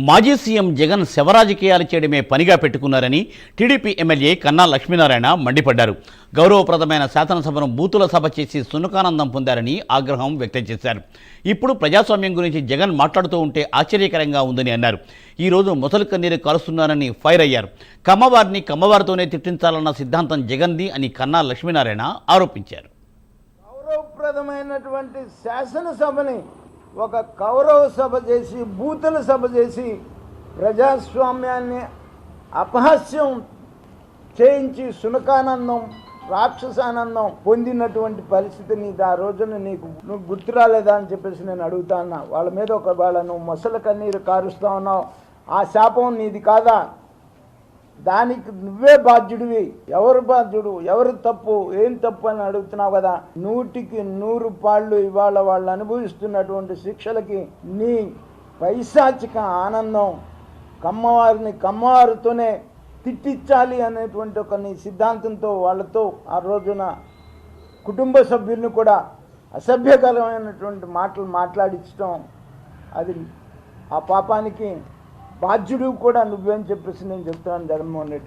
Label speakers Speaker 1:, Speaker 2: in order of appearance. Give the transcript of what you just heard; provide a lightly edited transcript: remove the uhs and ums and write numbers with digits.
Speaker 1: మాజీ సీఎం జగన్ శవరాజకీయాలు చేయడమే పనిగా పెట్టుకున్నారని టీడీపీ ఎమ్మెల్యే కన్నా లక్ష్మీనారాయణ మండిపడ్డారు. గౌరవప్రదమైన శాసనసభను బూతుల సభ చేసి సునకానందం పొందారని ఆగ్రహం వ్యక్తం చేశారు. ఇప్పుడు ప్రజాస్వామ్యం గురించి జగన్ మాట్లాడుతూ ఉంటే ఆశ్చర్యకరంగా ఉందని అన్నారు. ఈరోజు ముసలి కన్నీరు కారుస్తున్నారని ఫైర్ అయ్యారు. కమ్మవారిని కమ్మవారితోనే తిట్టించాలన్న సిద్ధాంతం జగన్ది అని కన్నా లక్ష్మీనారాయణ ఆరోపించారు.
Speaker 2: గౌరవప్రదమైనటువంటి శాసనసభని ఒక కౌరవ సభ చేసి బూతుల సభ చేసి ప్రజాస్వామ్యాన్ని అపహాస్యం చేయించి సునకానందం రాక్షసానందం పొందినటువంటి పరిస్థితి నీది ఆ రోజున నువ్వు గుర్తు రాలేదా అని చెప్పేసి నేను అడుగుతా ఉన్నా. వాళ్ళ మీద నువ్వు మొసల కన్నీరు కారుస్తా ఉన్నావు. ఆ శాపం నీది కాదా? దానికి నువ్వే బాధ్యుడివి. ఎవరు బాధ్యుడు, ఎవరు తప్పు, ఏం తప్పు అని అడుగుతున్నావు కదా. 100కి 100 పాళ్ళు ఇవాళ వాళ్ళు అనుభవిస్తున్నటువంటి శిక్షలకి నీ పైశాచిక ఆనందం కమ్మవారిని కమ్మవారితోనే తిట్టించాలి అనేటువంటి ఒక నీ సిద్ధాంతంతో వాళ్ళతో ఆ రోజున కుటుంబ సభ్యులను కూడా అసభ్యకరమైనటువంటి మాటలు మాట్లాడించడం, అది ఆ పాపానికి బాధ్యుడు కూడా నువ్వేం చెప్పేసి నేను చెప్తున్నాను జగన్మోహన్ రెడ్డి.